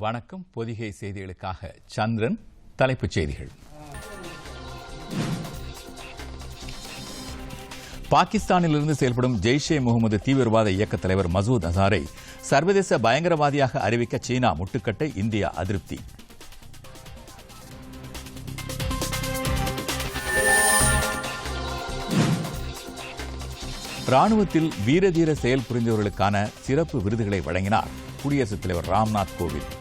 வணக்கம். பொதிகை செய்திகளுக்காக சந்திரன். தலைப்புச் செய்திகள். பாகிஸ்தானிலிருந்து செயல்படும் ஜெய்ஷே முகமது தீவிரவாத இயக்க தலைவர் மசூத் அசாரை சர்வதேச பயங்கரவாதியாக அறிவிக்க சீனா முட்டுக்கட்டை, இந்தியா அதிருப்தி. ராணுவத்தில் வீரதீர செயல் புரிந்தவர்களுக்கான சிறப்பு விருதுகளை வழங்கினார் குடியரசுத் தலைவர் ராம்நாத் கோவிந்த்.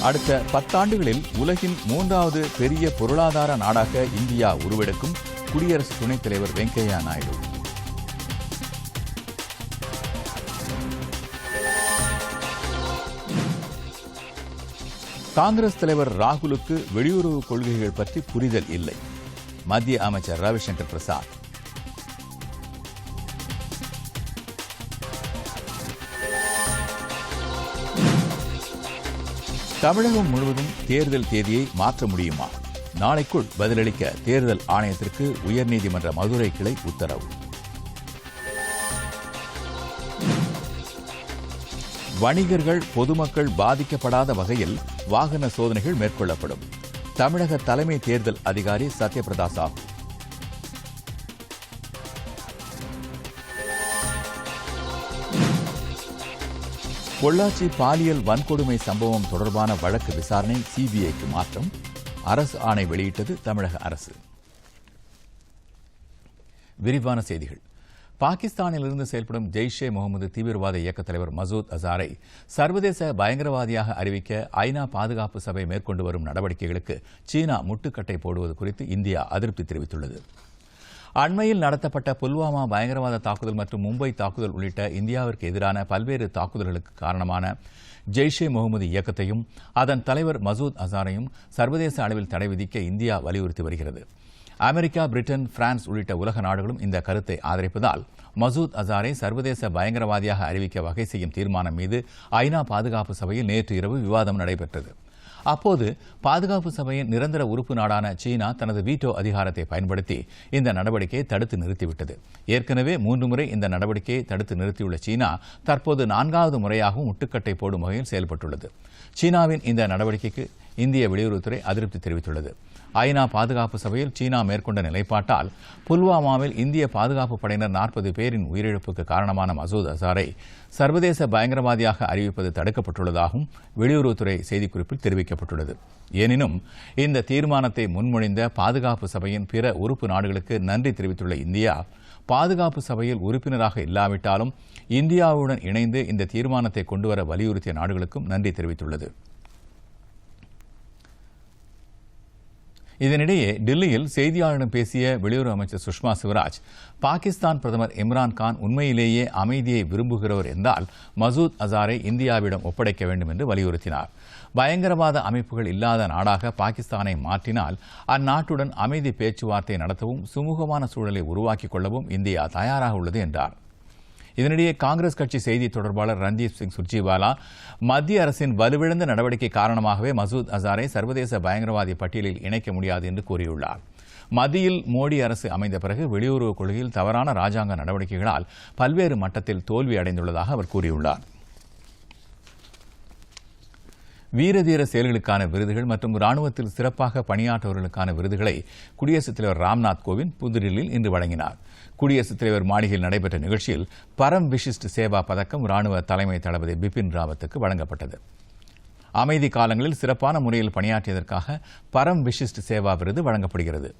அடுத்த 10 ஆண்டுகளில் உலகின் 3வது பெரிய பொருளாதார நாடாக இந்தியா உருவெடுக்கும் குடியரசு துணைத் தலைவர் வெங்கையா நாயுடு. காங்கிரஸ் தலைவர் ராகுலுக்கு வெளியுறவு கொள்கைகள் பற்றி புரிதல் இல்லை. மத்திய அமைச்சர் ரவிசங்கர் பிரசாத். தமிழகம் முழுவதும் தேர்தல் தேதியை மாற்ற முடியுமா? நாளைக்குள் பதிலளிக்க தேர்தல் ஆணையத்திற்கு உயர்நீதிமன்ற மதுரை கிளை உத்தரவு. வணிகர்கள், பொதுமக்கள் பாதிக்கப்படாத வகையில் வாகன சோதனைகள் மேற்கொள்ளப்படும். தமிழக தலைமை தேர்தல் அதிகாரி சத்யபிரதா சாஹூ. பொள்ளாச்சி பாலியல் வன்கொடுமை சம்பவம் தொடர்பான வழக்கு விசாரணை சிபிஐக்கு மாற்றம். அரசு ஆணை வெளியிட்டது தமிழக அரசு. விரிவான செய்திகள். பாகிஸ்தானிலிருந்து செயல்படும் ஜெய்ஷே முகமது தீவிரவாத இயக்க தலைவர் மசூத் அசாரை சர்வதேச பயங்கரவாதியாக அறிவிக்க ஐநா பாதுகாப்பு சபை மேற்கொண்டு வரும் நடவடிக்கைகளுக்கு சீனா முட்டுக்கட்டை போடுவது குறித்து இந்தியா அதிருப்தி தெரிவித்துள்ளது. அண்மையில் நடத்தப்பட்ட புல்வாமா பயங்கரவாத தாக்குதல் மற்றும் மும்பை தாக்குதல் உள்ளிட்ட இந்தியாவிற்கு எதிரான பல்வேறு தாக்குதல்களுக்கு காரணமான ஜெய்ஷே முகமது இயக்கத்தையும் அதன் தலைவர் மசூத் அசாரையும் சர்வதேச அளவில் தடை விதிக்க இந்தியா வலியுறுத்தி வருகிறது. அமெரிக்கா, பிரிட்டன், பிரான்ஸ் உள்ளிட்ட உலக நாடுகளும் இந்த கருத்தை ஆதரிப்பதால் மசூத் அசாரை சர்வதேச பயங்கரவாதியாக அறிவிக்க வகை செய்யும் தீர்மானம் மீது ஐநா பாதுகாப்பு சபையில் நேற்று இரவு விவாதம் நடைபெற்றது. அப்போது பாதுகாப்பு சபையின் நிரந்தர உறுப்பு நாடான சீனா தனது வீட்டோ அதிகாரத்தை பயன்படுத்தி இந்த நடவடிக்கையை தடுத்து நிறுத்திவிட்டது. ஏற்கனவே 3 முறை இந்த நடவடிக்கையை தடுத்து நிறுத்தியுள்ள சீனா தற்போது 4வது முறையாகவும் முட்டுக்கட்டை போடும் வகையில் செயல்பட்டுள்ளது. சீனாவின் இந்த நடவடிக்கைக்கு இந்திய வெளியுறவுத்துறை அதிருப்தி தெரிவித்துள்ளது. ஐநா பாதுகாப்பு சபையில் சீனா மேற்கொண்ட நிலைப்பாட்டால் புல்வாமாவில் இந்திய பாதுகாப்பு படையினர் 40 பேரின் உயிரிழப்புக்கு காரணமான மசூத் அசாரை சர்வதேச பயங்கரவாதியாக அறிவிப்பது தடுக்கப்பட்டுள்ளதாகவும் வெளியுறவுத்துறை செய்திக்குறிப்பில் தெரிவிக்கப்பட்டுள்ளது. எனினும் இந்த தீர்மானத்தை முன்மொழிந்த பாதுகாப்பு சபையின் பிற உறுப்பு நாடுகளுக்கு நன்றி தெரிவித்துள்ள இந்தியா, பாதுகாப்பு சபையில் உறுப்பினராக இல்லாவிட்டாலும் இந்தியாவுடன் இணைந்து இந்த தீர்மானத்தை கொண்டுவர வலியுறுத்திய நாடுகளுக்கும் நன்றி தெரிவித்துள்ளது. இதனிடையே டெல்லியில் செய்தியாளர்களிடம் பேசிய வெளியுறவு அமைச்சர் சுஷ்மா ஸ்வராஜ், பாகிஸ்தான் பிரதமர் இம்ரான் கான் உண்மையிலேயே அமைதியை விரும்புகிறவர் என்றால் மசூத் அசாரை இந்தியாவிடம் ஒப்படைக்க வேண்டும் என்று வலியுறுத்தினார். பயங்கரவாத அமைப்புகள் இல்லாத நாடாக பாகிஸ்தானை மாற்றினால் அந்நாட்டுடன் அமைதி பேச்சுவார்த்தை நடத்தவும் சுமூகமான சூழலை உருவாக்கிக் கொள்ளவும் இந்தியா தயாராக உள்ளது என்றார். இதனிடையே காங்கிரஸ் கட்சி செய்தி தொடர்பாளர் ரன்தீப் சிங் சுர்ஜிவாலா, மத்திய அரசின் வலுவிழந்த நடவடிக்கை காரணமாகவே மசூத் அசாரை சர்வதேச பயங்கரவாதி பட்டியலில் இணைக்க முடியாது என்று கூறியுள்ளார். மத்தியில் மோடி அரசு அமைந்த பிறகு வெளியுறவு கொள்கையில் தவறான ராஜாங்க நடவடிக்கைகளால் பல்வேறு மட்டத்தில் தோல்வி அடைந்துள்ளதாக அவர் கூறியுள்ளார். வீரதீர செயல்களுக்கான விருதுகள் மற்றும் ராணுவத்தில் சிறப்பாக பணியாற்றுவர்களுக்கான விருதுகளை குடியரசுத் தலைவர் ராம்நாத் கோவிந்த் புதுடில்லியில் இன்று வழங்கினார். குடியரசுத் தலைவர் மாளிகையில் நடைபெற்ற நிகழ்ச்சியில் பரம் விசிஷ்ட் சேவா பதக்கம் ராணுவ தலைமை தளபதி பிபின் ராவத்துக்கு வழங்கப்பட்டது. அமைதி காலங்களில் சிறப்பான முறையில் பணியாற்றியதற்காக பரம் விசிஷ்ட் சேவா விருது வழங்கப்படுகிறது.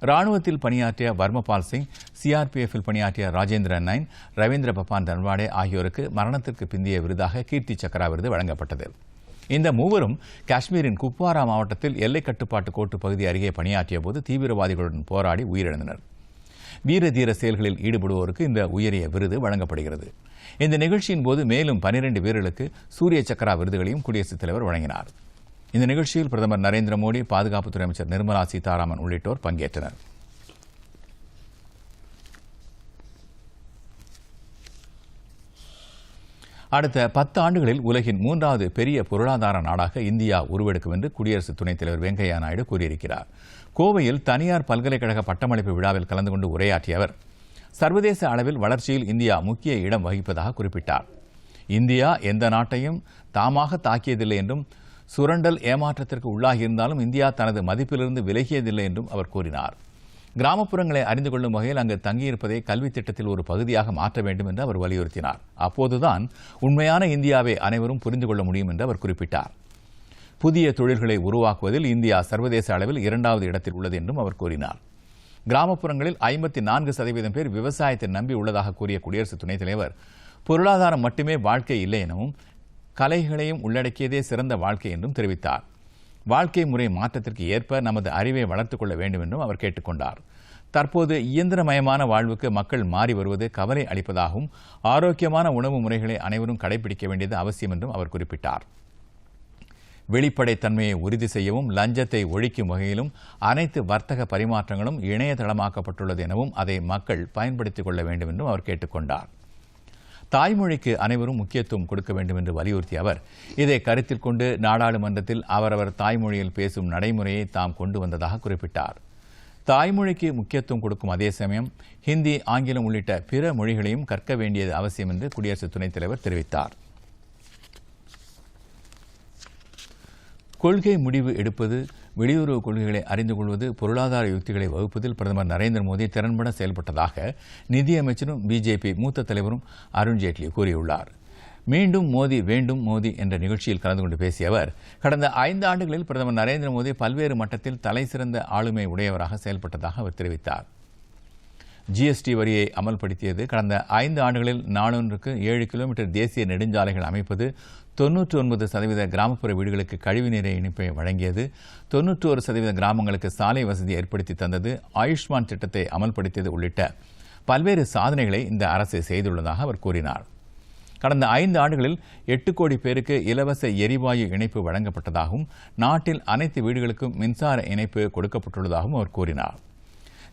ராணுவத்தில் பணியாற்றிய வர்மபால் சிங், சிஆர்பிஎஃப்பில் பணியாற்றிய ராஜேந்திர நைன், ரவீந்திர பப்பான் தன்வாடே ஆகியோருக்கு மரணத்திற்கு பிந்தைய விருதாக கீர்த்தி சக்ரா விருது வழங்கப்பட்டது. இந்த மூவரும் காஷ்மீரின் குப்வாரா மாவட்டத்தில் எல்லைக் கட்டுப்பாட்டு கோட்டு பகுதி அருகே பணியாற்றிய போது தீவிரவாதிகளுடன் போராடி உயிரிழந்தனர். வீரதீர செயல்களில் ஈடுபடுவோருக்கு இந்த உயரிய விருது வழங்கப்படுகிறது. இந்த நிகழ்ச்சியின் போது மேலும் 12 வீரர்களுக்கு சூரிய சக்ரா விருதுகளையும் குடியரசுத் தலைவர் வழங்கினார். இந்த நிகழ்ச்சியில் பிரதமர் நரேந்திர மோடி, பாதுகாப்புத்துறை அமைச்சர் நிர்மலா சீதாராமன் உள்ளிட்டோர் பங்கேற்றனர். அடுத்த 10 ஆண்டுகளில் உலகின் 3வது பெரிய பொருளாதார நாடாக இந்தியா உருவெடுக்கும் என்று குடியரசு துணைத் தலைவர் வெங்கையா நாயுடு கூறியிருக்கிறார். கோவையில் தனியார் பல்கலைக்கழக பட்டமளிப்பு விழாவில் கலந்து கொண்டு உரையாற்றிய அவர், சர்வதேச அளவில் வளர்ச்சியில் இந்தியா முக்கிய இடம் வகிப்பதாக குறிப்பிட்டார். இந்தியா எந்த நாட்டையும் தாமாக தாக்கியதில்லை என்றும், சுரண்டல் ஏமாற்றத்திற்கு உள்ளாகியிருந்தாலும் இந்தியா தனது மதிப்பிலிருந்து விலகியதில்லை என்றும் அவர் கூறினார். கிராமப்புறங்களை அறிந்து கொள்ளும் வகையில் அங்கு தங்கியிருப்பதை கல்வி திட்டத்தில் ஒரு பகுதியாக மாற்ற வேண்டும் என்று அவர் வலியுறுத்தினார். அப்போதுதான் உண்மையான இந்தியாவை அனைவரும் புரிந்து கொள்ள முடியும் என்று அவர் குறிப்பிட்டார். புதிய தொழில்களை உருவாக்குவதில் இந்தியா சர்வதேச அளவில் 2வது இடத்தில் உள்ளது என்றும் அவர் கூறினார். கிராமப்புறங்களில் 54% பேர் விவசாயத்தை நம்பி உள்ளதாக கூறிய குடியரசு துணைத் தலைவர், பொருளாதாரம் மட்டுமே வாழ்க்கை இல்லை எனவும் கலைகளையும் உள்ளடக்கியதே சிறந்த வாழ்க்கை என்றும் தெரிவித்தார். வாழ்க்கை முறை மாற்றத்திற்கு ஏற்ப நமது அறிவை வளர்த்துக் கொள்ள வேண்டும் என்றும் அவர் கேட்டுக் கொண்டார். தற்போது இயந்திரமயமான வாழ்வுக்கு மக்கள் மாறி வருவது கவலை அளிப்பதாகவும், ஆரோக்கியமான உணவு முறைகளை அனைவரும் கடைபிடிக்க வேண்டியது அவசியம் என்றும் அவர் குறிப்பிட்டார். வெளிப்படைத்தன்மையை உறுதி செய்யவும், லஞ்சத்தை ஒழிக்கும் வகையிலும் அனைத்து வர்த்தக பரிமாற்றங்களும் இணையதளமாக்கப்பட்டுள்ளது எனவும் அதை மக்கள் பயன்படுத்திக் கொள்ள வேண்டும் என்றும் அவர் கேட்டுக் கொண்டார். தாய்மொழிக்கு அனைவரும் முக்கியத்துவம் கொடுக்க வேண்டும் என்று வலியுறுத்திய அவர், இதை கருத்தில் கொண்டு நாடாளுமன்றத்தில் அவரவர் தாய்மொழியில் பேசும் நடைமுறையை தாம் கொண்டு வந்ததாக குறிப்பிட்டார். தாய்மொழிக்கு முக்கியத்துவம் கொடுக்கும் அதே சமயம் ஹிந்தி, ஆங்கிலம் உள்ளிட்ட பிற மொழிகளையும் கற்க வேண்டியது அவசியம் என்று குடியரசு துணைத் தலைவர் தெரிவித்தார். கொள்கை முடிவு எடுப்பது, வெளியுறவு கொள்கைகளை அறிந்து கொள்வது, பொருளாதார யுக்திகளை வகுப்பதில் பிரதமர் நரேந்திர மோடி திறன்பட செயல்பட்டதாக நிதியமைச்சரும் பிஜேபி மூத்த தலைவரும் அருண்ஜேட்லி கூறியுள்ளார். மீண்டும் மோடி வேண்டும் மோடி என்ற நிகழ்ச்சியில் கலந்து கொண்டு பேசிய அவர், கடந்த 5 ஆண்டுகளில் பிரதமர் நரேந்திர மோடி பல்வேறு மட்டத்தில் தலைசிறந்த ஆளுமை உடையவராக செயல்பட்டதாக அவர் தெரிவித்தார். ஜிஎஸ்டி வரியை அமல்படுத்தியது, கடந்த 5 ஆண்டுகளில் நாளொன்றுக்கு 7 கிலோமீட்டர் தேசிய நெடுஞ்சாலைகள் அமைப்பது, 99% கிராமப்புற வீடுகளுக்கு கழிவுநீரை இணைப்பை வழங்கியது, 91% கிராமங்களுக்கு சாலை வசதி ஏற்படுத்தி தந்தது, ஆயுஷ்மான் திட்டத்தை அமல்படுத்தியது உள்ளிட்ட பல்வேறு சாதனைகளை இந்த அரசு செய்துள்ளதாக அவர் கூறினார். கடந்த 5 ஆண்டுகளில் 8 கோடி பேருக்கு இலவச எரிவாயு இணைப்பு வழங்கப்பட்டதாகவும், நாட்டில் அனைத்து வீடுகளுக்கும் மின்சார இணைப்பு கொடுக்கப்பட்டுள்ளதாகவும் அவர் கூறினார்.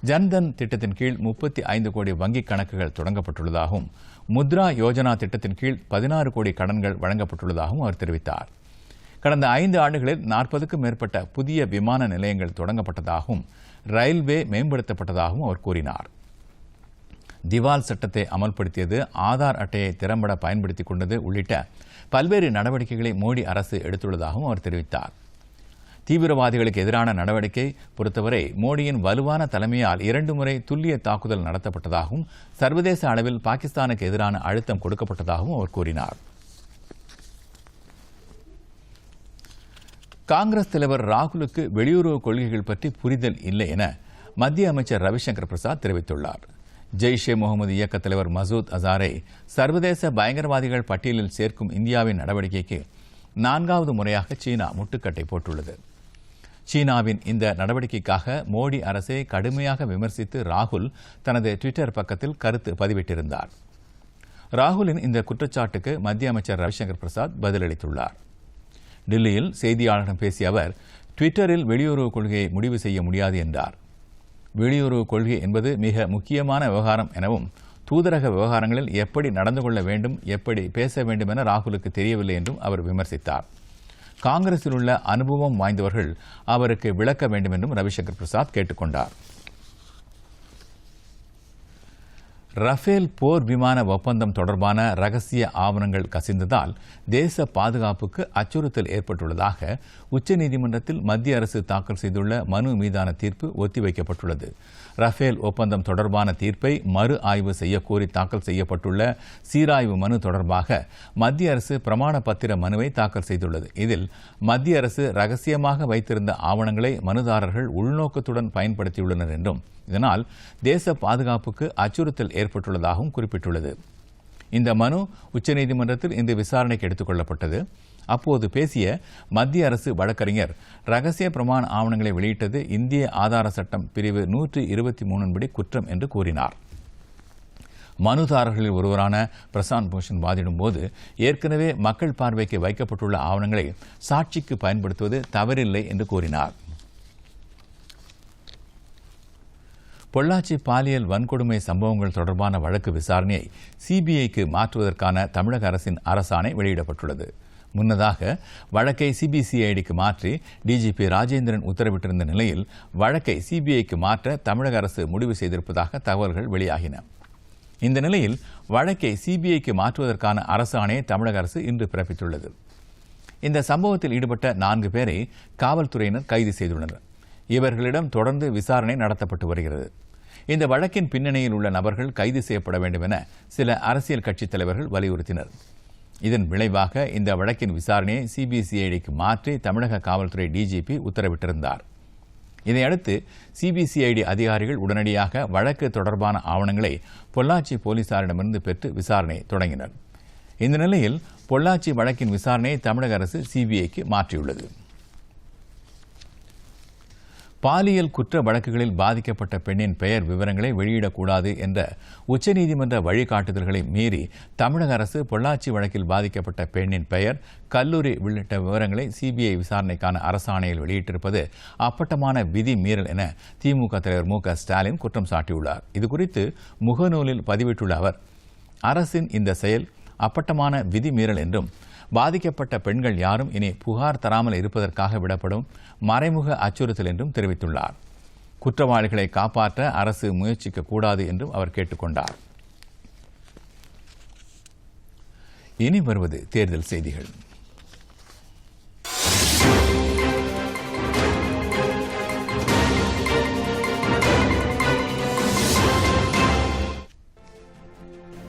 ஜன்தன் திட்டத்தின் கீழ் 35 கோடி வங்கிக் கணக்குகள் தொடங்கப்பட்டுள்ளதாகவும், முத்ரா யோஜனா திட்டத்தின் கீழ் 16 கோடி கடன்கள் வழங்கப்பட்டுள்ளதாகவும் அவர் தெரிவித்தார். கடந்த 5 ஆண்டுகளில் 40க்கும் மேற்பட்ட புதிய விமான நிலையங்கள் தொடங்கப்பட்டதாகவும், ரயில்வே மேம்படுத்தப்பட்டதாகவும் அவர் கூறினார். திவால் சட்டத்தை அமல்படுத்தியது, ஆதார் அட்டையை திறம்பட பயன்படுத்திக் கொண்டது உள்ளிட்ட பல்வேறு நடவடிக்கைகளை மோடி அரசு எடுத்துள்ளதாகவும் அவர் தெரிவித்தார். தீவிரவாதிகளுக்கு எதிரான நடவடிக்கை பொறுத்தவரை மோடியின் வலுவான தலைமையால் 2 முறை துல்லிய தாக்குதல் நடத்தப்பட்டதாகவும், சர்வதேச அளவில் பாகிஸ்தானுக்கு எதிரான அழுத்தம் கொடுக்கப்பட்டதாகவும் அவர் கூறினார். காங்கிரஸ் தலைவர் ராகுலுக்கு வெளியுறவு கொள்கைகள் பற்றி புரிதல் இல்லை என மத்திய அமைச்சர் ரவிசங்கர் பிரசாத் தெரிவித்துள்ளார். ஜெய்ஷே முகமது இயக்க தலைவர் மசூத் அசாரை சர்வதேச பயங்கரவாதிகள் பட்டியலில் சேர்க்கும் இந்தியாவின் நடவடிக்கைக்கு 4வது முறையாக சீனா முட்டுக்கட்டை போட்டுள்ளது. சீனாவின் இந்த நடவடிக்கைக்காக மோடி அரசை கடுமையாக விமர்சித்து ராகுல் தனது ட்விட்டர் பக்கத்தில் கருத்து பதிவிட்டிருந்தார். ராகுலின் இந்த குற்றச்சாட்டுக்கு மத்திய அமைச்சர் ரவிசங்கர் பிரசாத் பதிலளித்துள்ளார். டில்லியில் செய்தியாளர்களிடம் பேசிய அவர், ட்விட்டரில் வெளியுறவு கொள்கையை முடிவு செய்ய முடியாது என்றார். வெளியுறவு கொள்கை என்பது மிக முக்கியமான விவகாரம் எனவும், தூதரக விவகாரங்களில் எப்படி நடந்து கொள்ள வேண்டும், எப்படி பேச வேண்டும் என ராகுலுக்கு தெரியவில்லை என்றும் அவர் விமர்சித்தார். காங்கிரஸில் உள்ள அனுபவம் வாய்ந்தவர்கள் அவருக்கு விளக்க வேண்டும் என்றும் ரவிசங்கர் பிரசாத் கேட்டுக் கொண்டார். ரஃபேல் போர் விமான ஒப்பந்தம் தொடர்பான ரகசிய ஆவணங்கள் கசிந்ததால் தேச பாதுகாப்புக்கு அச்சுறுத்தல் ஏற்பட்டுள்ளதாக உச்சநீதிமன்றத்தில் மத்திய அரசு தாக்கல் செய்துள்ள மனு மீதான தீர்ப்பு ஒத்திவைக்கப்பட்டுள்ளது. ரஃபேல் ஒப்பந்தம் தொடர்பான தீர்ப்பை மறு ஆய்வு செய்யக்கோரி தாக்கல் செய்யப்பட்டுள்ள சீராய்வு மனு தொடர்பாக மத்திய அரசு பிரமாண பத்திர மனுவை தாக்கல் செய்துள்ளது. இதில் மத்திய அரசு ரகசியமாக வைத்திருந்த ஆவணங்களை மனுதாரர்கள் உள்நோக்கத்துடன் பயன்படுத்தியுள்ளனர் என்றும், இதனால் தேச பாதுகாப்புக்கு அச்சுறுத்தல் ஏற்பட்டுள்ளதாகவும் குறிப்பிட்டுள்ளது. இந்த மனு உச்சநீதிமன்றத்தில் இன்று விசாரணைக்கு எடுத்துக் கொள்ளப்பட்டது. அப்போது பேசிய மத்திய அரசு வழக்கறிஞர், ரகசிய பிரமாண ஆவணங்களை வெளியிட்டது இந்திய ஆதார சட்டம் பிரிவு 123 படி குற்றம் என்று கூறினார். மனுதாரர்களில் ஒருவரான பிரசாந்த் பூஷன் வாதிடும் போது, ஏற்கனவே மக்கள் பார்வைக்கு வைக்கப்பட்டுள்ள ஆவணங்களை சாட்சிக்கு பயன்படுத்துவது தவறில்லை என்று கூறினார். பொள்ளாச்சி பாலியல் வன்கொடுமை சம்பவங்கள் தொடர்பான வழக்கு விசாரணையை சிபிஐக்கு மாற்றுவதற்கான தமிழக அரசின் அரசாணை வெளியிடப்பட்டுள்ளது. முன்னதாக வழக்கை சிபிசிஐடிக்கு மாற்றி டிஜிபி ராஜேந்திரன் உத்தரவிட்டிருந்த நிலையில் வழக்கை சிபிஐக்கு மாற்ற தமிழக அரசு முடிவு செய்திருப்பதாக தகவல்கள் வெளியாகின. இந்த நிலையில் வழக்கை சிபிஐக்கு மாற்றுவதற்கான அரசாணையை தமிழக அரசு இன்று பிறப்பித்துள்ளது. இந்த சம்பவத்தில் ஈடுபட்ட 4 பேரை காவல்துறையினர் கைது செய்துள்ளனர். இவர்களிடம் தொடர்ந்து விசாரணை நடத்தப்பட்டு வருகிறது. இந்த வழக்கின் பின்னணியில் உள்ள நபர்கள் கைது செய்யப்பட வேண்டும் என சில அரசியல் கட்சித் தலைவர்கள் வலியுறுத்தினர். இதன் விளைவாக இந்த வழக்கின் விசாரணையை சிபிசிஐடிக்கு மாற்றி தமிழக காவல்துறை டிஜிபி உத்தரவிட்டிருந்தார். இதையடுத்து சிபிசிஐடி அதிகாரிகள் உடனடியாக வழக்கு தொடர்பான ஆவணங்களை பொள்ளாச்சி போலீசாரிடமிருந்து பெற்று விசாரணை தொடங்கினர். இந்த நிலையில் பொள்ளாச்சி வழக்கின் விசாரணையை தமிழக அரசு சிபிஐக்கு மாற்றியுள்ளது. பாலியல் குற்ற வழக்குகளில் பாதிக்கப்பட்ட பெண்ணின் பெயர் விவரங்களை வெளியிடக்கூடாது என்ற உச்சநீதிமன்ற வழிகாட்டுதல்களை மீறி தமிழக அரசு பொள்ளாச்சி வழக்கில் பாதிக்கப்பட்ட பெண்ணின் பெயர், கல்லூரி உள்ளிட்ட விவரங்களை சிபிஐ விசாரணைக்கான அரசாணையில் வெளியிட்டிருப்பது அப்பட்டமான விதி மீறல் என திமுக தலைவர் மு.க.ஸ்டாலின் குற்றம் சாட்டியுள்ளார். இதுகுறித்து முகநூலில் பதிவிட்டுள்ள அவர், அரசின் இந்த செயல் அப்பட்டமான விதி மீறல் என்றும் பாதிக்கப்பட்ட பெண்கள் யாரும் இனி புகார் தராமல் இருப்பதற்காக விடப்படும் மறைமுக அச்சுறுத்தல் என்றும் தெரிவித்துள்ளார். குற்றவாளிகளை காப்பாற்ற அரசு முயற்சிக்கக்கூடாது என்றும் அவர் கேட்டுக் கொண்டார். இனி வருவது தேர்தல் செய்திகள்.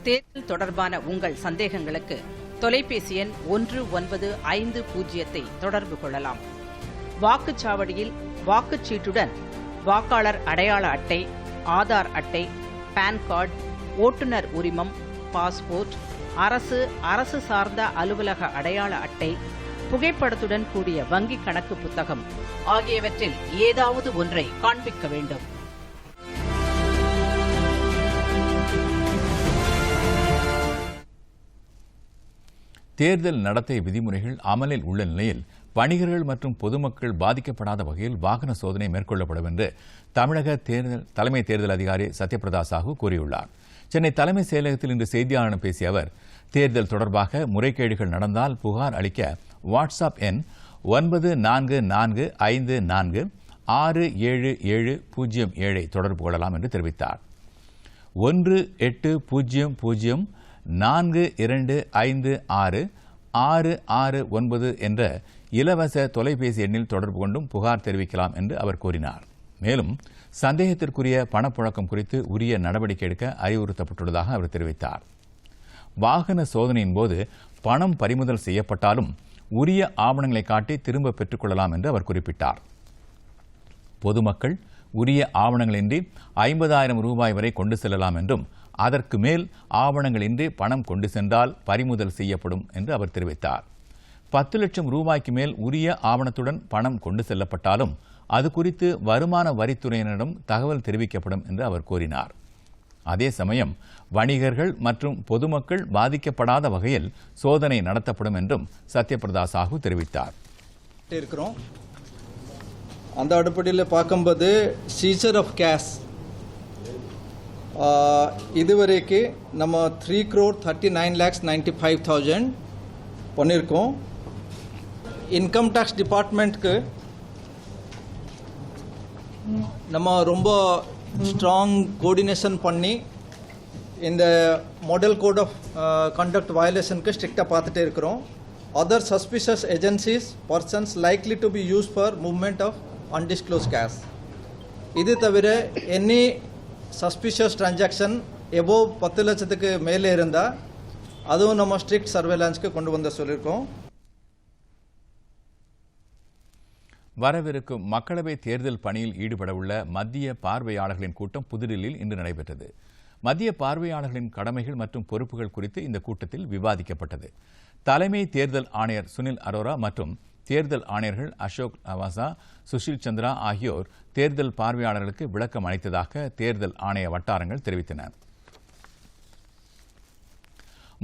தேர்தல் தொடர்பான உங்கள் சந்தேகங்களுக்கு தொலைபேசி எண் 1950 தொடர்பு கொள்ளலாம். வாக்குச்சாவடியில் வாக்குச்சீட்டுடன் வாக்காளர் அடையாள அட்டை, ஆதார் அட்டை, பான் கார்டு, ஓட்டுநர் உரிமம், பாஸ்போர்ட், அரசு சார்ந்த அலுவலக அடையாள அட்டை, புகைப்படத்துடன் கூடிய வங்கி கணக்கு புத்தகம் ஆகியவற்றில் ஏதாவது ஒன்றை காண்பிக்க வேண்டும். தேர்தல் நடத்தை விதிமுறைகள் அமலில் உள்ள நிலையில் வணிகர்கள் மற்றும் பொதுமக்கள் பாதிக்கப்படாத வகையில் வாகன சோதனை மேற்கொள்ளப்படும் என்று தமிழக தலைமை தேர்தல் அதிகாரி சத்யபிரதா சாஹூ கூறியுள்ளார். சென்னை தலைமை செயலகத்தில் இன்று செய்தியாளர்களிடம் பேசிய அவர், தேர்தல் தொடர்பாக முறைகேடுகள் நடந்தால் புகார் அளிக்க வாட்ஸ்அப் எண் 9444567707 தொடர்பு கொள்ளலாம் என்று தெரிவித்தார். 180042566669 என்ற இலவச தொலைபேசி எண்ணில் தொடர்பு கொண்டும் புகார் தெரிவிக்கலாம் என்று அவர் கூறினார். மேலும் சந்தேகத்திற்குரிய பணப்புழக்கம் குறித்து உரிய நடவடிக்கை எடுக்க அறிவுறுத்தப்பட்டுள்ளதாக அவர் தெரிவித்தார். வாகன சோதனையின் போது பணம் பறிமுதல் செய்யப்பட்டாலும் உரிய ஆவணங்களை காட்டி திரும்ப பெற்றுக் கொள்ளலாம் என்று அவர் குறிப்பிட்டார். பொதுமக்கள் உரிய ஆவணங்களின்றி 50,000 ரூபாய் வரை கொண்டு செல்லலாம் என்றும் அதற்கு மேல் ஆவணங்களின்றி பணம் கொண்டு சென்றால் பறிமுதல் செய்யப்படும் என்று அவர் தெரிவித்தார். 10 லட்சம் ரூபாய்க்கு மேல் உரிய ஆவணத்துடன் பணம் கொண்டு செல்லப்பட்டாலும் அது குறித்து வருமான வரித்துறையினரிடம் தகவல் தெரிவிக்கப்படும் என்று அவர் கூறினார். அதே சமயம் வணிகர்கள் மற்றும் பொதுமக்கள் பாதிக்கப்படாத வகையில் சோதனை நடத்தப்படும் என்றும் சத்யபிரதா சாஹூ தெரிவித்தார். அந்த அடிப்படையில் பார்க்கும்போது சீசர் ஆஃப் கேஷ் இதுவரைக்கு நம்ம 3,39,95,000 பண்ணியிருக்கோம். இன்கம் டேக்ஸ் டிபார்ட்மெண்ட்க்கு நம்ம ரொம்ப ஸ்ட்ராங் கோஆர்டினேஷன் பண்ணி இந்த மாடல் கோட் ஆஃப் கண்டக்ட் வயலேஷனுக்கு ஸ்ட்ரிக்டாக பார்த்துட்டே இருக்கிறோம். other suspicious agencies, persons likely to be used for movement of undisclosed cash. இது தவிர any suspicious transaction above 10 லட்சத்துக்கு மேலே இருந்தால் அதுவும் நம்ம ஸ்ட்ரிக்ட் சர்வேலன்ஸ்க்கு கொண்டு வந்த சொல்லியிருக்கோம். வரவிருக்கும் மக்களவை தேர்தல் பணியில் ஈடுபடவுள்ள மத்திய பார்வையாளர்களின் கூட்டம் புதுடில்லியில் இன்று நடைபெற்றது. மத்திய பார்வையாளர்களின் கடமைகள் மற்றும் பொறுப்புகள் குறித்து இந்த கூட்டத்தில் விவாதிக்கப்பட்டது. தலைமை தேர்தல் ஆணையர் சுனில் அரோரா மற்றும் தேர்தல் ஆணையர்கள் அசோக் லவாசா, சுஷில் சந்திரா ஆகியோர் தேர்தல் பார்வையாளர்களுக்கு விளக்கம் அளித்ததாக தேர்தல் ஆணைய வட்டாரங்கள் தெரிவித்தன.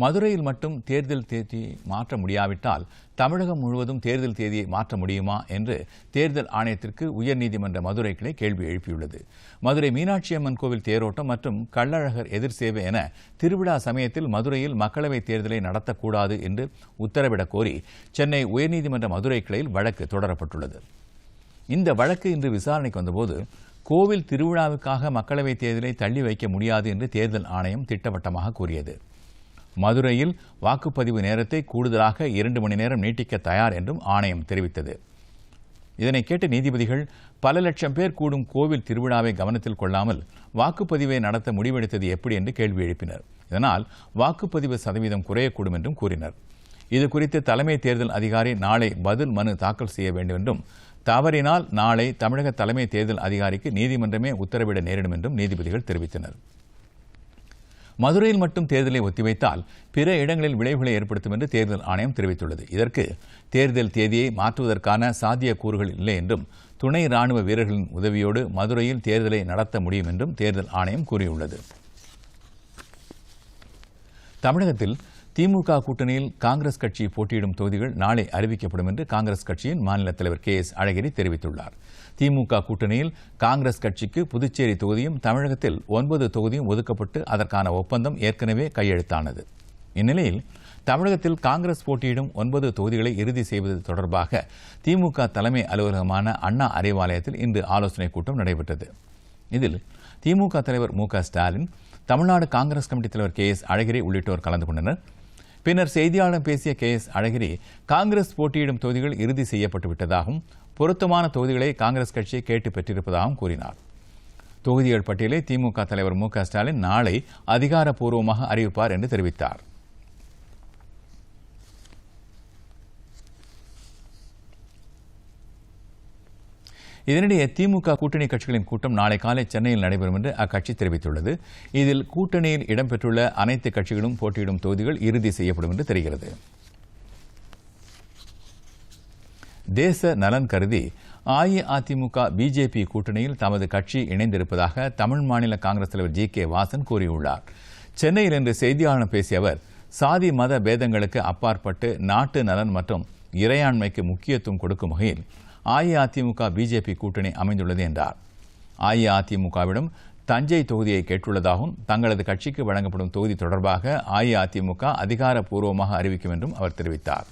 மதுரையில் மட்டும் தேர்தல் தேதியை மாற்ற முடியாவிட்டால் தமிழகம் முழுவதும் தேர்தல் தேதியை மாற்ற முடியுமா என்று தேர்தல் ஆணையத்திற்கு உயர்நீதிமன்ற மதுரை கிளை கேள்வி எழுப்பியுள்ளது. மதுரை மீனாட்சி அம்மன் கோவில் தேரோட்டம் மற்றும் கள்ளழகர் எதிர் சேவை என திருவிழா சமயத்தில் மதுரையில் மக்களவைத் தேர்தலை நடத்தக்கூடாது என்று உத்தரவிடக் கோரி சென்னை உயர்நீதிமன்ற மதுரை கிளையில் வழக்கு தொடரப்பட்டுள்ளது. இந்த வழக்கு இன்று விசாரணைக்கு வந்தபோது கோவில் திருவிழாவுக்காக மக்களவைத் தேர்தலை தள்ளி வைக்க முடியாது என்று தேர்தல் ஆணையம் திட்டவட்டமாக கூறியது. மதுரையில் வாக்குப்பதிவு நேரத்தை கூடுதலாக 2 மணி நேரம் நீட்டிக்க தயார் என்றும் ஆணையம் தெரிவித்தது. இதனை கேட்ட நீதிபதிகள் பல லட்சம் பேர் கூடும் கோவில் திருவிழாவை கவனத்தில் கொள்ளாமல் வாக்குப்பதிவை நடத்த முடிவெடுத்தது எப்படி என்று கேள்வி எழுப்பினர். இதனால் வாக்குப்பதிவு சதவீதம் குறையக்கூடும் என்றும் கூறினர். இதுகுறித்து தலைமை தேர்தல் அதிகாரி நாளை பதில் மனு தாக்கல் செய்ய வேண்டும் என்றும், தவறினால் நாளை தமிழக தலைமை தேர்தல் அதிகாரிக்கு நீதிமன்றமே உத்தரவிட நேரிடும் என்றும் நீதிபதிகள் தெரிவித்தனர். மதுரையில் மட்டும் தேர்தலை ஒத்திவைத்தால் பிற இடங்களில் விளைவுகளை ஏற்படுத்தும் என்று தேர்தல் ஆணையம் தெரிவித்துள்ளது. இதற்கு தேர்தல் தேதியை மாற்றுவதற்கான சாத்தியக்கூறுகள் இல்லை என்றும், துணை ராணுவ வீரர்களின் உதவியோடு மதுரையில் தேர்தலை நடத்த முடியும் என்றும் தேர்தல் ஆணையம் கூறியுள்ளது. தமிழகத்தில் திமுக கூட்டணியில் காங்கிரஸ் கட்சி போட்டியிடும் தொகுதிகள் நாளை அறிவிக்கப்படும் என்று காங்கிரஸ் கட்சியின் மாநில தலைவர் KS அழகிரி தெரிவித்துள்ளார். திமுக கூட்டணியில் காங்கிரஸ் கட்சிக்கு புதுச்சேரி தொகுதியும் தமிழகத்தில் 9 தொகுதியும் ஒதுக்கப்பட்டு அதற்கான ஒப்பந்தம் ஏற்கனவே கையெழுத்தானது. இந்நிலையில் தமிழகத்தில் காங்கிரஸ் போட்டியிடும் 9 தொகுதிகளை இறுதி செய்வது தொடர்பாக திமுக தலைமை அலுவலகமான அண்ணா அறிவாலயத்தில் இன்று ஆலோசனைக் கூட்டம் நடைபெற்றது. இதில் திமுக தலைவர் மு.க. ஸ்டாலின், தமிழ்நாடு காங்கிரஸ் கமிட்டி தலைவர் KS அழகிரி உள்ளிட்டோர் கலந்து கொண்டனர். பின்னர் செய்தியாளர்களிடம் பேசிய KS அழகிரி, காங்கிரஸ் போட்டியிடும் தொகுதிகள் இறுதி செய்யப்பட்டு விட்டதாகவும், பொருத்தமான தொகுதிகளை காங்கிரஸ் கட்சியை கேட்டு பெற்றிருப்பதாகவும் கூறினார். தொகுதிகள் பட்டியலை திமுக தலைவர் மு.க. ஸ்டாலின் நாளை அதிகாரப்பூர்வமாக அறிவிப்பார் என்று தெரிவித்தார். இதனிடையே திமுக கூட்டணி கட்சிகளின் கூட்டம் நாளை காலை சென்னையில் நடைபெறும் என்று அக்கட்சி தெரிவித்துள்ளது. இதில் கூட்டணியில் இடம்பெற்றுள்ள அனைத்து கட்சிகளும் போட்டியிடும் தொகுதிகள் இறுதி செய்யப்படும் என்று தெரிகிறது. தேச நலன் கருதி அஇஅதிமுக பிஜேபி கூட்டணியில் தமது கட்சி இணைந்திருப்பதாக தமிழ் மாநில காங்கிரஸ் தலைவர் G.K. வாசன் கூறியுள்ளார். சென்னையில் இன்று செய்தியாளர்களிடம் பேசிய அவர், சாதி மத பேதங்களுக்கு அப்பாற்பட்டு நாட்டு நலன் மற்றும் இறையாண்மைக்கு முக்கியத்துவம் கொடுக்கும் வகையில் அஇஅதிமுக பிஜேபி கூட்டணி அமைந்துள்ளது என்றார். அஇஅதிமுகவிடம் தஞ்சை தொகுதியை கேட்டுள்ளதாகவும், தங்களது கட்சிக்கு வழங்கப்படும் தொகுதி தொடர்பாக அஇஅதிமுக அதிகாரப்பூர்வமாக அறிவிக்கும் என்றும் அவர் தெரிவித்தார்.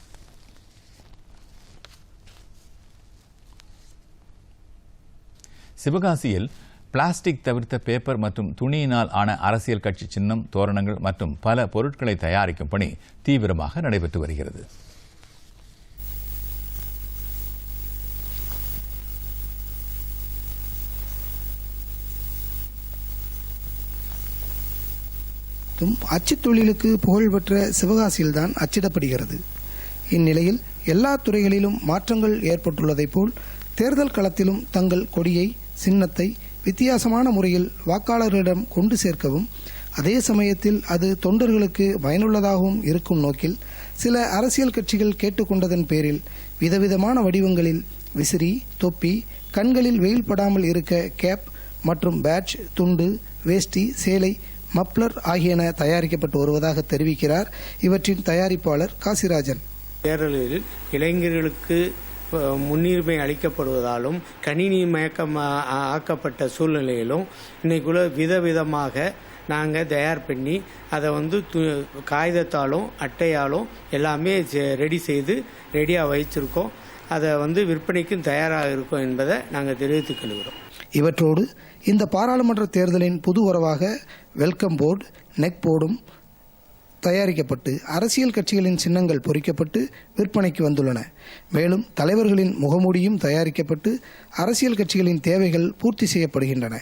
சிவகாசியில் பிளாஸ்டிக் தவிர்த்த பேப்பர் மற்றும் துணியினால் ஆன அரசியல் கட்சி சின்னம், தோரணங்கள் மற்றும் பல பொருட்களை தயாரிக்கும் பணி தீவிரமாக நடைபெற்று வருகிறது. அச்சுத் தொழிலுக்கு புகழ்பெற்ற சிவகாசியில்தான் அச்சிடப்படுகிறது. இந்நிலையில் எல்லா துறைகளிலும் மாற்றங்கள் ஏற்பட்டுள்ளதைப் போல் தேர்தல் களத்திலும் தங்கள் கொடியை, சின்னத்தை வித்தியாசமான முறையில் வாக்காளர்களிடம் கொண்டு சேர்க்கவும், அதே சமயத்தில் அது தொண்டர்களுக்கு பயனுள்ளதாகவும் இருக்கும் நோக்கில் சில அரசியல் கட்சிகள் கேட்டுக்கொண்டதன் பேரில் விதவிதமான வடிவங்களில் விசிறி, தொப்பி, கண்களில் வெயில் படாமல் இருக்க கேப் மற்றும் பேட்ஜ், துண்டு, வேஷ்டி, சேலை, மப்ளர் ஆகியன தயாரிக்கப்பட்டு வருவதாக தெரிவிக்கிறார் இவற்றின் தயாரிப்பாளர் காசிராஜன். தேர்தலில் இளைஞர்களுக்கு முன்னுரிமை அளிக்கப்படுவதாலும் கணினி மயக்கம் ஆக்கப்பட்ட சூழ்நிலையிலும் இன்னைக்குள்ள விதவிதமாக நாங்கள் தயார் பண்ணி அதை காகிதத்தாலும் அட்டையாலும் எல்லாமே ரெடி செய்து ரெடியாக வைச்சிருக்கோம். அதை விற்பனைக்கும் தயாராக இருக்கும் என்பதை நாங்கள் தெரிவித்துக் கொள்கிறோம். இவற்றோடு இந்த பாராளுமன்ற தேர்தலின் புது வரவாக வெல்கம் போர்டு, நெக் போர்டும் தயாரிக்கப்பட்டு அரசியல் கட்சிகளின் சின்னங்கள் பொறிக்கப்பட்டு விற்பனைக்கு வந்துள்ளன. மேலும் தலைவர்களின் முகமூடியும் தயாரிக்கப்பட்டு அரசியல் கட்சிகளின் தேவைகள் பூர்த்தி செய்யப்படுகின்றன.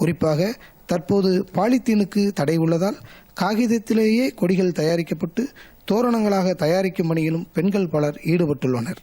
குறிப்பாக தற்போது பாலித்தீனுக்கு தடை உள்ளதால் காகிதத்திலேயே கொடிகள் தயாரிக்கப்பட்டு தோரணங்களாக தயாரிக்கும் பணியிலும் பெண்கள் பலர் ஈடுபட்டுள்ளனர்.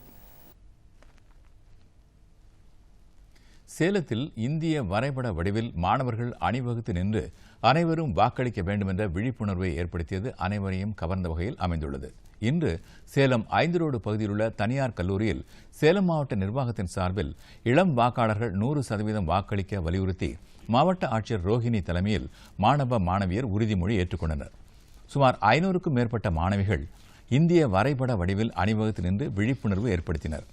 சேலத்தில் இந்திய வரைபட வடிவில் மாணவர்கள் அணிவகுத்து நின்று அனைவரும் வாக்களிக்க வேண்டும் என்ற விழிப்புணர்வை ஏற்படுத்தியது அனைவரையும் கவர்ந்த வகையில் அமைந்துள்ளது. இன்று சேலம் 5 ரோடு பகுதியில் உள்ள தனியார் கல்லூரியில் சேலம் மாவட்ட நிர்வாகத்தின் சார்பில் இளம் வாக்காளர்கள் 100% வாக்களிக்க வலியுறுத்தி மாவட்ட ஆட்சியர் ரோஹிணி தலைமையில் மாணவ மாணவியர் உறுதிமொழி ஏற்றுக்கொண்டனர். சுமார் 500க்கும் மேற்பட்ட மாணவிகள் இந்திய வரைபட வடிவில் அணிவகுத்து நின்று விழிப்புணர்வு ஏற்படுத்தினர்.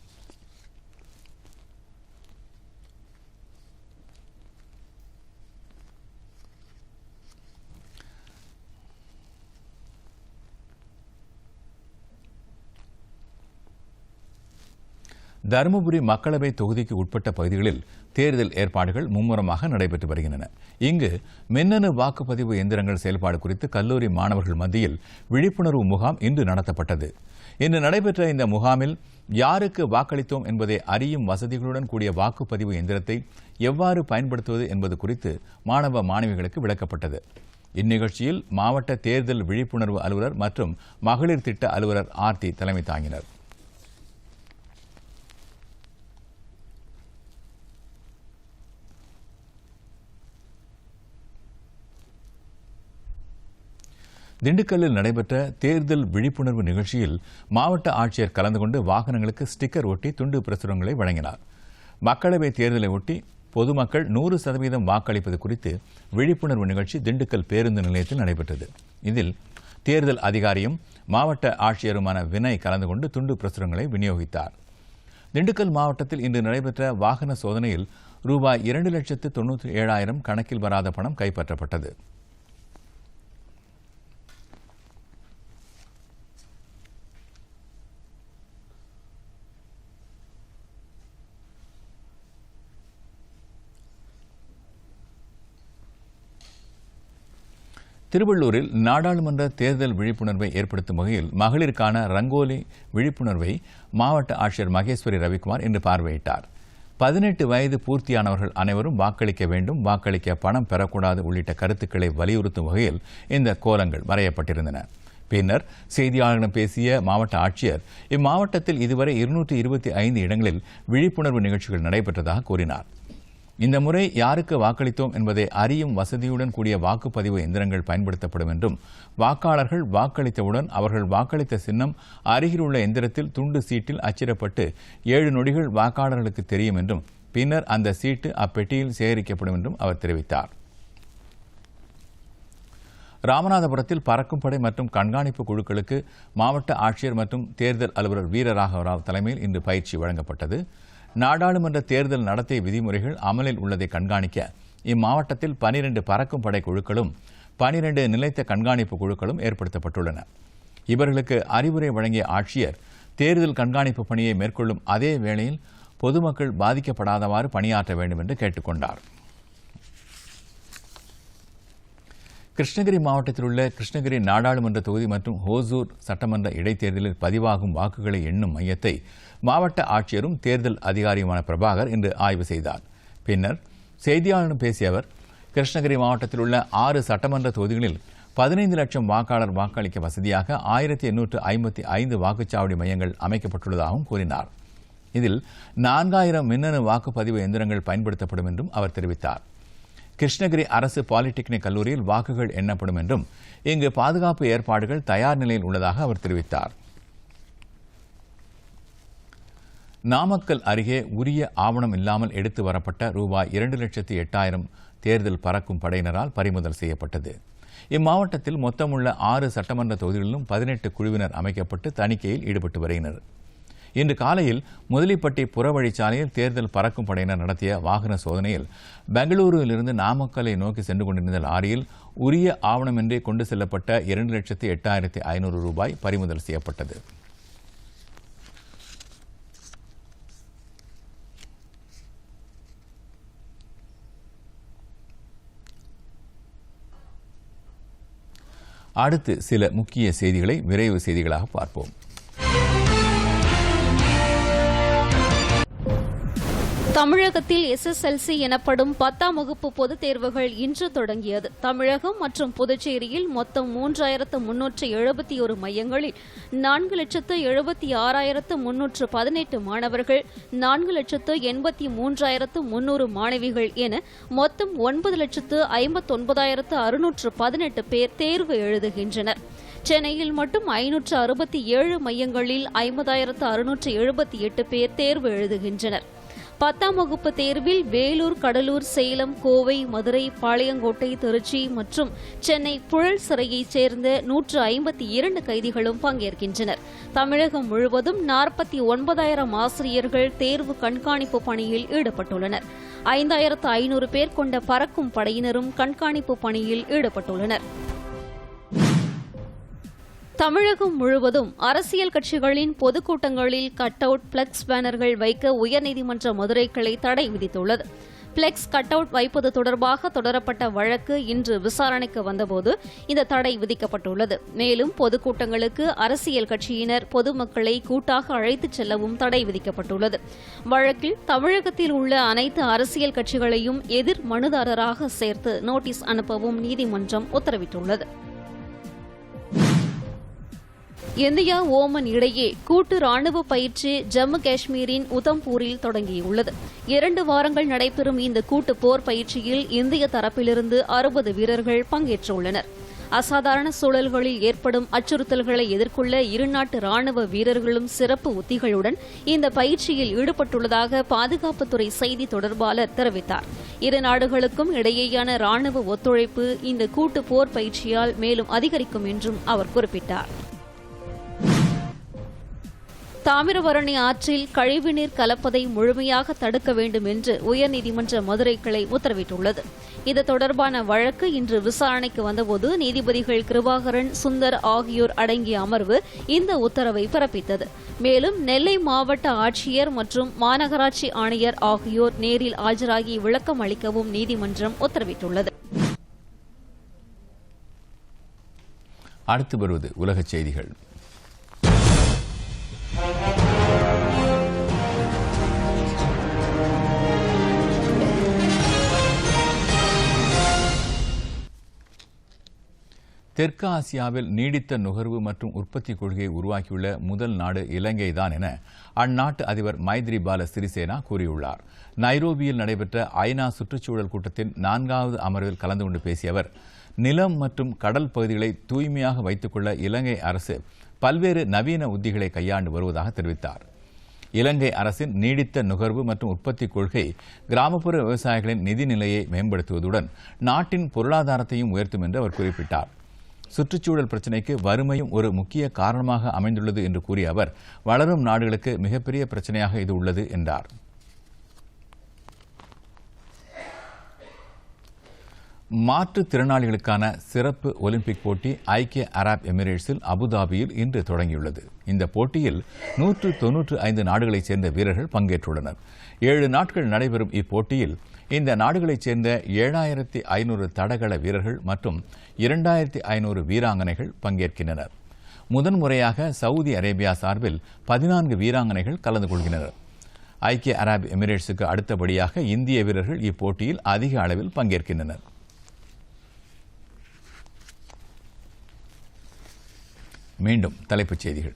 தருமபுரி மக்களவை தொகுதிக்கு உட்பட்ட பகுதிகளில் தேர்தல் ஏற்பாடுகள் மும்முரமாக நடைபெற்று வருகின்றன. இங்கு மின்னணு வாக்குப்பதிவு எந்திரங்கள் செயல்பாடு குறித்து கல்லூரி மாணவர்கள் மத்தியில் விழிப்புணர்வு முகாம் இன்று நடத்தப்பட்டது. இன்று நடைபெற்ற இந்த முகாமில் யாருக்கு வாக்களித்தோம் என்பதை அறியும் வசதிகளுடன் கூடிய வாக்குப்பதிவு எந்திரத்தை எவ்வாறு பயன்படுத்துவது என்பது குறித்து மாணவ மாணவிகளுக்கு விளக்கப்பட்டது. இந்நிகழ்ச்சியில் மாவட்ட தேர்தல் விழிப்புணர்வு அலுவலர் மற்றும் மகளிர் திட்ட அலுவலர் ஆர்த்தி தலைமை தாங்கினர். திண்டுக்கல்லில் நடைபெற்ற தேர்தல் விழிப்புணர்வு நிகழ்ச்சியில் மாவட்ட ஆட்சியர் கலந்து கொண்டு வாகனங்களுக்கு ஸ்டிக்கர் ஒட்டி துண்டு பிரசுரங்களை வழங்கினார். மக்களவை தேர்தலை ஒட்டி பொதுமக்கள் 100% வாக்களிப்பது குறித்து விழிப்புணர்வு நிகழ்ச்சி திண்டுக்கல் பேருந்து நிலையத்தில் நடைபெற்றது. இதில் தேர்தல் அதிகாரியும் மாவட்ட ஆட்சியருமான வினய் கலந்து கொண்டு துண்டு பிரசுரங்களை விநியோகித்தார். திண்டுக்கல் மாவட்டத்தில் இன்று நடைபெற்ற வாகன சோதனையில் ரூபாய் 2,97,000 கணக்கில் வராத பணம் கைப்பற்றப்பட்டது. திருவள்ளூரில் நாடாளுமன்ற தேர்தல் விழிப்புணர்வை ஏற்படுத்தும் வகையில் மகளிருக்கான ரங்கோலி விழிப்புணர்வை மாவட்ட ஆட்சியர் மகேஸ்வரி ரவிக்குமார் இன்று பார்வையிட்டார். 18 வயது பூர்த்தியானவர்கள் அனைவரும் வாக்களிக்க வேண்டும், வாக்களிக்க பணம் பெறக்கூடாது உள்ளிட்ட கருத்துக்களை வலியுறுத்தும் வகையில் இந்த கோலங்கள் வரையப்பட்டிருந்தன. பின்னர் செய்தியாளர்களிடம் பேசிய மாவட்ட ஆட்சியர் இம்மாவட்டத்தில் இதுவரை 225 இடங்களில் விழிப்புணர்வு நிகழ்ச்சிகள் நடைபெற்றதாக கூறினார். இந்த முறை யாருக்கு வாக்களித்தோம் என்பதை அறியும் வசதியுடன் கூடிய வாக்குப்பதிவு எந்திரங்கள் பயன்படுத்தப்படும் என்றும், வாக்காளர்கள் வாக்களித்தவுடன் அவர்கள் வாக்களித்த சின்னம் அருகிலுள்ள எந்திரத்தில் துண்டு சீட்டில் அச்சிடப்பட்டு 7 நொடிகள் வாக்காளர்களுக்கு தெரியும் என்றும், பின்னர் அந்த சீட்டு அப்பெட்டியில் சேகரிக்கப்படும் என்றும் அவர் தெரிவித்தார். ராமநாதபுரத்தில் பறக்கும் படை மற்றும் கண்காணிப்பு குழுக்களுக்கு மாவட்ட ஆட்சியர் மற்றும் தேர்தல் அலுவலர் வீரராகவராவ் தலைமையில் இன்று பயிற்சி வழங்கப்பட்டது. நாடாளுமன்ற தேர்தல் நடத்தை விதிமுறைகள் அமலில் உள்ளதை கண்காணிக்க இம்மாவட்டத்தில் 12 பறக்கும் படை குழுக்களும் 12 நிலைத்த கண்காணிப்பு குழுக்களும் ஏற்படுத்தப்பட்டுள்ளன. இவர்களுக்கு அறிவுரை வழங்கிய ஆட்சியர் தேர்தல் கண்காணிப்பு பணியை மேற்கொள்ளும் அதே வேளையில் பொதுமக்கள் பாதிக்கப்படாதவாறு பணியாற்ற வேண்டும் என்று கேட்டுக் கொண்டார். கிருஷ்ணகிரி மாவட்டத்தில் உள்ள கிருஷ்ணகிரி நாடாளுமன்ற தொகுதி மற்றும் ஹோசூர் சட்டமன்ற இடைத்தேர்தலில் பதிவாகும் வாக்குகளை எண்ணும் மையத்தை மாவட்ட ஆட்சியரும் தேர்தல் அதிகாரியுமான பிரபாகர் இன்று ஆய்வு செய்தார். பின்னர் செய்தியாளர்களிடம் பேசிய அவர், கிருஷ்ணகிரி மாவட்டத்தில் உள்ள 6 சட்டமன்ற தொகுதிகளில் 15 லட்சம் வாக்காளர் வாக்களிக்க வசதியாக 1855 வாக்குச்சாவடி மையங்கள் அமைக்கப்பட்டுள்ளதாகவும் கூறினார். இதில் 4000 மின்னணு வாக்குப்பதிவு எந்திரங்கள் பயன்படுத்தப்படும் என்றும் அவர் தெரிவித்தார். கிருஷ்ணகிரி அரசு பாலிடெக்னிக் கல்லூரியில் வாக்குகள் எண்ணப்படும் என்றும், இங்கு பாதுகாப்பு ஏற்பாடுகள் தயார் நிலையில் உள்ளதாக அவர் தெரிவித்தார். நாமக்கல் அருகே உரிய ஆவணம் இல்லாமல் எடுத்து வரப்பட்ட ரூபாய் 2,08,000 தேர்தல் பறக்கும் படையினரால் பறிமுதல் செய்யப்பட்டது. இம்மாவட்டத்தில் மொத்தமுள்ள 6 சட்டமன்ற தொகுதிகளிலும் 18 குழுவினர் அமைக்கப்பட்டு தணிக்கையில் ஈடுபட்டு வருகின்றனர். இன்று காலையில் முதலிப்பட்டி புறவழிச்சாலையில் தேர்தல் பறக்கும் படையினர் நடத்திய வாகன சோதனையில் பெங்களூருவிலிருந்து நாமக்கலை நோக்கி சென்று கொண்டிருந்த லாரியில் உரிய ஆவணமின்றி கொண்டு செல்லப்பட்ட 2,08,500 ரூபாய் பறிமுதல் செய்யப்பட்டது. அடுத்து சில முக்கிய செய்திகளை விரைவு செய்திகளாக பார்ப்போம். தமிழகத்தில் SSLC எனப்படும் 10ஆம் வகுப்பு பொதுத் தேர்வுகள் இன்று தொடங்கியது. தமிழகம் மற்றும் புதுச்சேரியில் மொத்தம் 3,371 மையங்களில் 4,76,318 மாணவர்கள், 4,83,300 மாணவிகள் என மொத்தம் 9,59,618 பேர் தேர்வு எழுதுகின்றனர். சென்னையில் மட்டும் 567 மையங்களில் 50,678 பேர் தேர்வு எழுதுகின்றனர். 10ஆம் வகுப்பு தேர்வில் வேலூர், கடலூர், சேலம், கோவை, மதுரை, பாளையங்கோட்டை, திருச்சி மற்றும் சென்னை புழல் சிறையைச் சேர்ந்த 152 கைதிகளும் பங்கேற்கின்றனர். தமிழகம் முழுவதும் 49,000 ஆசிரியர்கள் தேர்வு கண்காணிப்பு பணியில் ஈடுபட்டுள்ளனர். 5,500 பேர் கொண்ட பறக்கும் படையினரும் கண்காணிப்பு பணியில் ஈடுபட்டுள்ளனர். தமிழகம் முழுவதும் அரசியல் கட்சிகளின் பொதுக்கூட்டங்களில் கட் அவுட், பிளக்ஸ் பேனர்கள் வைக்க உயர்நீதிமன்ற மதுரை கிளை தடை விதித்துள்ளது. பிளக்ஸ், கட் அவுட் வைப்பது தொடர்பாக தொடரப்பட்ட வழக்கு இன்று விசாரணைக்கு வந்தபோது இந்த தடை விதிக்கப்பட்டுள்ளது. மேலும் பொதுக்கூட்டங்களுக்கு அரசியல் கட்சியினர் பொதுமக்களை கூட்டாக அழைத்துச் செல்லவும் தடை விதிக்கப்பட்டுள்ளது. வழக்கில் தமிழகத்தில் உள்ள அனைத்து அரசியல் கட்சிகளையும் எதிர் மனுதாரராக சேர்த்து நோட்டீஸ் அனுப்பவும் நீதிமன்றம் உத்தரவிட்டுள்ளது. இந்தியா, ஓமன் இடையே கூட்டு ராணுவ பயிற்சி ஜம்மு காஷ்மீரின் உதம்பூரில் தொடங்கியுள்ளது. 2 வாரங்கள் நடைபெறும் இந்த கூட்டு போர் பயிற்சியில் இந்திய தரப்பிலிருந்து 60 வீரர்கள் பங்கேற்றுள்ளனர். அசாதாரண சூழல்களில் ஏற்படும் அச்சுறுத்தல்களை எதிர்கொள்ள இருநாட்டு ராணுவ வீரர்களும் சிறப்பு உத்திகளுடன் இந்த பயிற்சியில் ஈடுபட்டுள்ளதாக பாதுகாப்புத்துறை செய்தி தொடர்பாளர் தெரிவித்தார். இரு நாடுகளுக்கும் இடையேயான ராணுவ ஒத்துழைப்பு இந்த கூட்டு போர் பயிற்சியால் மேலும் அதிகரிக்கும் என்றும் அவர் குறிப்பிட்டார். தாமிரபரணி ஆற்றில் கழிவுநீர் கலப்பதை முழுமையாக தடுக்க வேண்டும் என்று உயர்நீதிமன்ற மதுரை கிளை உத்தரவிட்டுள்ளது. இது தொடர்பான வழக்கு இன்று விசாரணைக்கு வந்தபோது நீதிபதிகள் கிருபாகரன், சுந்தர் ஆகியோர் அடங்கிய அமர்வு இந்த உத்தரவை பிறப்பித்தது. மேலும் நெல்லை மாவட்ட ஆட்சியர் மற்றும் மாநகராட்சி ஆணையர் ஆகியோர் நேரில் ஆஜராகி விளக்கம் அளிக்கவும் நீதிமன்றம் உத்தரவிட்டுள்ளது. அடுத்து வருவது உலகச் செய்திகள். தெற்கு ஆசியாவில் நீடித்த நுகர்வு மற்றும் உற்பத்தி கொள்கையை உருவாக்கியுள்ள முதல் நாடு இலங்கைதான் என அந்நாட்டு அதிபர் மைத்ரிபால சிறிசேனா கூறியுள்ளார். நைரோபியில் நடைபெற்ற ஐநா சுற்றுச்சூழல் கூட்டத்தின் 4வது அமர்வில் கலந்து கொண்டு பேசிய அவர், நிலம் மற்றும் கடல் பகுதிகளை தூய்மையாக வைத்துக் கொள்ள இலங்கை அரசு பல்வேறு நவீன உத்திகளை கையாண்டு வருவதாக தெரிவித்தார். இலங்கை அரசின் நீடித்த நுகர்வு மற்றும் உற்பத்தி கொள்கை கிராமப்புற விவசாயிகளின் நிதிநிலையை மேம்படுத்துவதுடன் நாட்டின் பொருளாதாரத்தையும் உயர்த்தும் என்று அவர் குறிப்பிட்டார். சுற்றுச்சூழல் பிரச்சினைக்கு வறுமையும் ஒரு முக்கிய காரணமாக அமைந்துள்ளது என்று கூறிய அவர், வளரும் நாடுகளுக்கு மிகப்பெரிய பிரச்சனையாக இது உள்ளது என்றார். மாற்றுத்திறனாளிகளுக்கான சிறப்பு ஒலிம்பிக் போட்டி ஐக்கிய அரபு எமிரேட்ஸில் அபுதாபியில் இன்று தொடங்கியுள்ளது. இந்த போட்டியில் 195 நாடுகளைச் சேர்ந்த வீரர்கள் பங்கேற்றுள்ளனர். 7 நாட்கள் நடைபெறும் இப்போட்டியில் இந்த நாடுகளைச் சேர்ந்த 7,500 தடகள வீரர்கள் மற்றும் 2,500 வீராங்கனைகள் பங்கேற்கின்றனர். முதன்முறையாக சவுதி அரேபியா சார்பில் 14 வீராங்கனைகள் கலந்து கொள்கின்றனர். ஐக்கிய அரபு எமிரேட்ஸுக்கு அடுத்தபடியாக இந்திய வீரர்கள் இப்போட்டியில் அதிக அளவில் பங்கேற்கின்றனர். மீண்டும் தலைப்புச் செய்திகள்.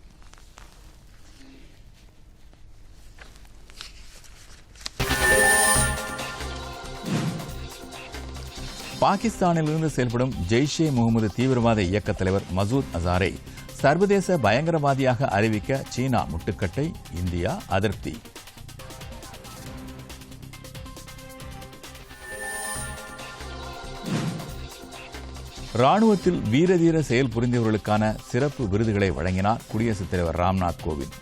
பாகிஸ்தானிலிருந்து செயல்படும் ஜெய்ஷே முகமது தீவிரவாத இயக்க தலைவர் மசூத் அசாரை சர்வதேச பயங்கரவாதியாக அறிவிக்க சீனா முட்டுக்கட்டை, இந்தியா அதிருப்தி. ராணுவத்தில் வீரதீர செயல் புரிந்தவர்களுக்கான சிறப்பு விருதுகளை வழங்கினார் குடியரசுத் தலைவர் ராம்நாத் கோவிந்த்.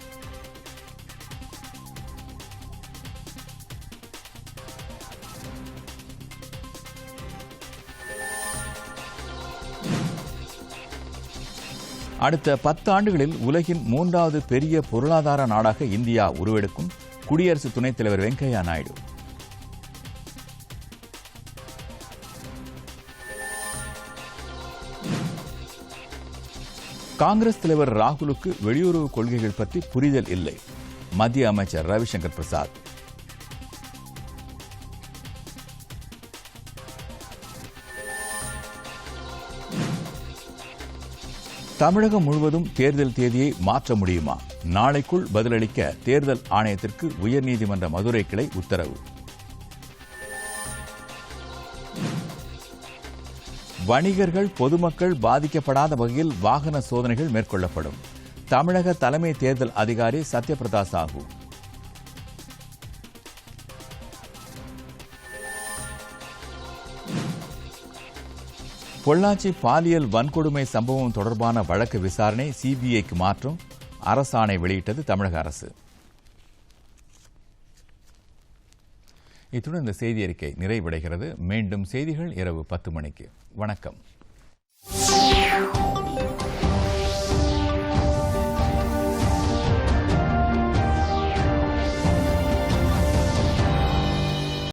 அடுத்த 10 ஆண்டுகளில் உலகின் 3வது பெரிய பொருளாதார நாடாக இந்தியா உருவெடுக்கும் குடியரசு துணைத் தலைவர் வெங்கையா நாயுடு. காங்கிரஸ் தலைவர் ராகுலுக்கு வெளியுறவு கொள்கைகள் பற்றி புரிதல் இல்லை, மத்திய அமைச்சர் ரவிசங்கர் பிரசாத். தமிழகம் முழுவதும் தேர்தல் தேதியை மாற்ற முடியுமா? நாளைக்குள் பதிலளிக்க தேர்தல் ஆணையத்திற்கு உயர்நீதிமன்ற மதுரை கிளை உத்தரவு. வணிகர்கள், பொதுமக்கள் பாதிக்கப்படாத வகையில் வாகன சோதனைகள் மேற்கொள்ளப்படும். தமிழக தலைமை தேர்தல் அதிகாரி சத்யபிரதா சாஹூ. பொள்ளாச்சி பாலியல் வன்கொடுமை சம்பவம் தொடர்பான வழக்கு விசாரணை சிபிஐக்கு மாற்றும் அரசாணை வெளியிட்டது தமிழக அரசு. இத்துடன் இந்த செய்தி அறிக்கை நிறைவடைகிறது. மீண்டும் செய்திகள் இரவு 10 மணிக்கு. வணக்கம்.